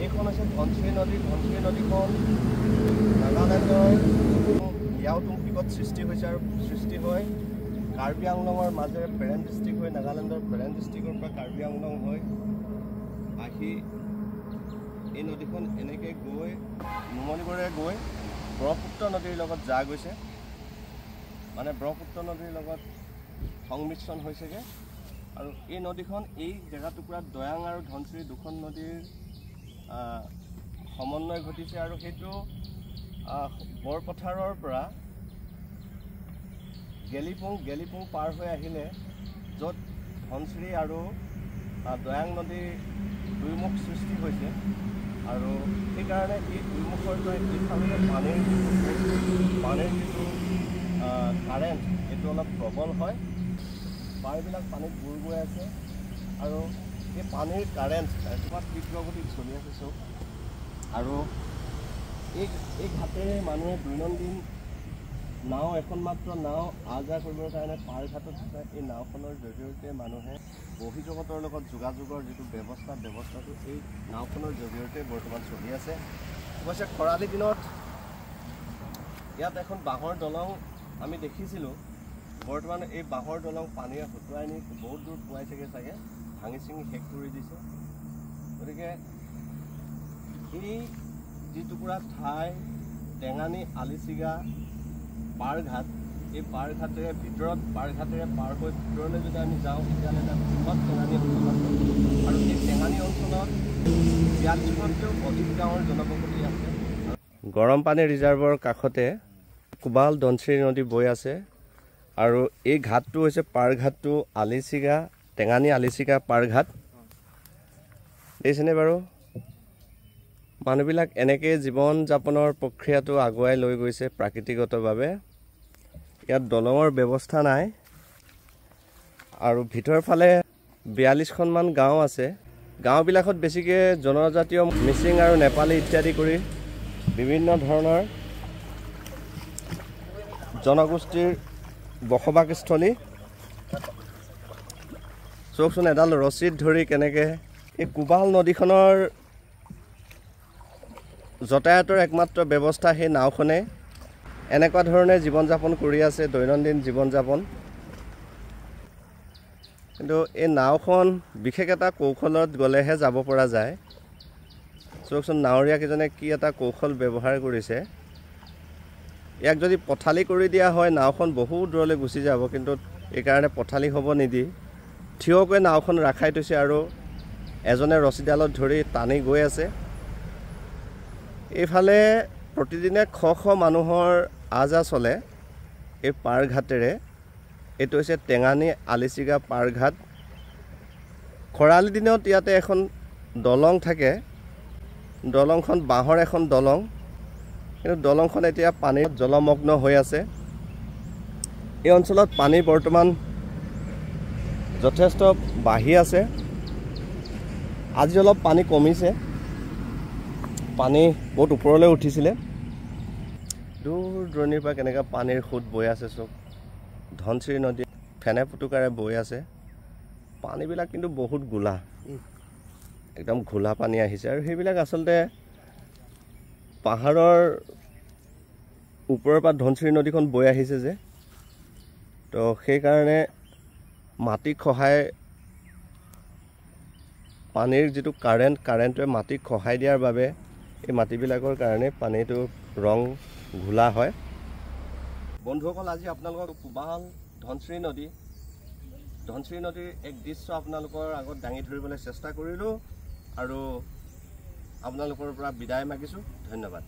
এইখন আছে ধনশিৰি নদীখন নাগালেণ্ডৰ ইয়াউটুং পিকত সৃষ্টি হৈছে আৰু সৃষ্টি হয় কাৰ্বি আংলঙৰ মাজেৰে পেৰেন ডিষ্ট্ৰিক্ট হৈ নাগালেণ্ডৰ পেৰেন ডিষ্ট্ৰিক্টৰ পৰা কাৰ্বি আংলং হৈ আহি এই নদীখন এনেকৈ গৈ নুমলীগড়ে গৈ ব্ৰহ্মপুত্ৰ নদীৰ লগত যা গৈছে মানে ব্ৰহ্মপুত্ৰ নদীৰ লগত সংমিশ্ৰণ হৈছেগৈ আৰু এই নদীখন এই জেগা টুকুৰাত দয়াং আৰু ধনশিৰি দুখন নদীৰ সমন্বয় ঘটিছে আৰু সেইটো বৰপথাৰৰ পৰা গেলিপুং পাৰ হৈ আহিলে য'ত ধনশিৰি আৰু দয়াং নদীৰ দুইমুখ সৃষ্টি হৈছে আৰু সেইকাৰণে এই দুইমুখৰ পৰা এইফালে পানীৰ যিটো কাৰেণ্ট এইটো অলপ প্ৰবল হয় পাৰবিলাক পানীত বুৰ গৈ আছে আৰু এই পানীৰ কাৰেণ্ট তোমাৰ তীব্ৰগতিত চলি আছে চব আৰু এই ঘাটেৰে মানুহে দৈনন্দিন নাও এখন মাত্ৰ নাও আহ যাহ কৰিবৰ কাৰণে পাৰ ঘাটত থকা এই নাওখনৰ জৰিয়তে মানুহে বহিৰ্জগতৰ লগত যোগাযোগৰ যিটো ব্যৱস্থাটো এই নাওখনৰ জৰিয়তে বৰ্তমান চলি আছে অৱশ্যে খৰালি দিনত ইয়াত এখন বাঁহৰ দলং আমি দেখিছিলোঁ বৰ্তমান এই বাঁহৰ দলং পানীয়ে হতুৱাই নি বহুত দূৰ পোৱাই চাগে ভাঙি চিঙি শেষ কৰি দিছে গতিকে এই যি টুকুৰা ঠাই টেঙানী আলিচিগা পাৰঘাট এই পাৰঘাটেৰে ভিতৰত পাৰঘাটেৰে পাৰ হৈ ভিতৰলৈ যদি আমি যাওঁ তেতিয়াহ'লে এটা বৃহৎ টেঙানী অঞ্চল আছে আৰু এই টেঙানী অঞ্চলত 42খনতকৈও অধিক গাঁৱৰ জনবসতি আছে গৰম পানী ৰিজাৰ্ভৰ কাষতে কোবাল ধনশিৰি নদী বৈ আছে আৰু এই ঘাটটো হৈছে পাৰঘাটটো আলিচিগা টেঙানী আলিচিগা পাৰঘাট দেখিছেনে বাৰু মানুহবিলাক এনেকৈ জীৱন যাপনৰ প্ৰক্ৰিয়াটো আগুৱাই লৈ গৈছে প্ৰাকৃতিকগতভাৱে ইয়াত দলঙৰ ব্যৱস্থা নাই আৰু ভিতৰৰ ফালে 42খনমান গাঁও আছে গাঁওবিলাকত বেছিকৈ জনজাতীয় মিচিং আৰু নেপালী ইত্যাদি কৰি বিভিন্ন ধৰণৰ জনগোষ্ঠীৰ বসবাসস্থলী চাওকচোন এডাল ৰছীত ধৰি কেনেকৈ এই কোবাল নদীখনৰ যাতায়াতৰ একমাত্ৰ ব্যৱস্থা সেই নাওখনে এনেকুৱা ধৰণে জীৱন যাপন কৰি আছে দৈনন্দিন জীৱন যাপন কিন্তু এই নাওখন বিশেষ এটা কৌশলত গ'লেহে যাব পৰা যায় চাওকচোন নাৱৰীয়াকেইজনে কি এটা কৌশল ব্যৱহাৰ কৰিছে ইয়াক যদি পথালি কৰি দিয়া হয় নাওখন বহু দূৰলৈ গুচি যাব কিন্তু এইকাৰণে পথালি হ'ব নিদি থিয়কৈ নাওখন ৰাখাই থৈছে আৰু এজনে ৰছীডালত ধৰি টানি গৈ আছে এইফালে প্ৰতিদিনে শ মানুহৰ আহ-যাহ চলে এই পাৰঘাটেৰে এইটো হৈছে টেঙানী আলিচিগা পাৰঘাট খৰালি দিনত ইয়াতে এখন দলং থাকে দলংখন বাঁহৰ এখন দলং কিন্তু দলংখন এতিয়া পানীত জলমগ্ন হৈ আছে এই অঞ্চলত পানী বৰ্তমান যথেষ্ট বাঢ়ি আছে আজি অলপ পানী কমিছে পানী বহুত ওপৰলৈ উঠিছিলে দূৰ দূৰণিৰ পৰা কেনেকৈ পানীৰ সোঁত বৈ আছে চব ধনশিৰি নদী ফেনে ফুটুকাৰে বৈ আছে পানীবিলাক কিন্তু বহুত গোলা একদম ঘোলা পানী আহিছে আৰু সেইবিলাক আচলতে পাহাৰৰ ওপৰৰ পৰা ধনশিৰি নদীখন বৈ আহিছে যে তো সেইকাৰণে মাটিক খহাই পানীৰ যিটো কাৰেণ্টটোৱে মাটিক খহাই দিয়াৰ বাবে এই মাটিবিলাকৰ কাৰণে পানীটো ৰং ঘোলা হয় বন্ধুসকল আজি আপোনালোকক কোবাল ধনশিৰি নদীৰ এক দৃশ্য আপোনালোকৰ আগত দাঙি ধৰিবলৈ চেষ্টা কৰিলোঁ আৰু আপোনালোকৰ পৰা বিদায় মাগিছোঁ ধন্যবাদ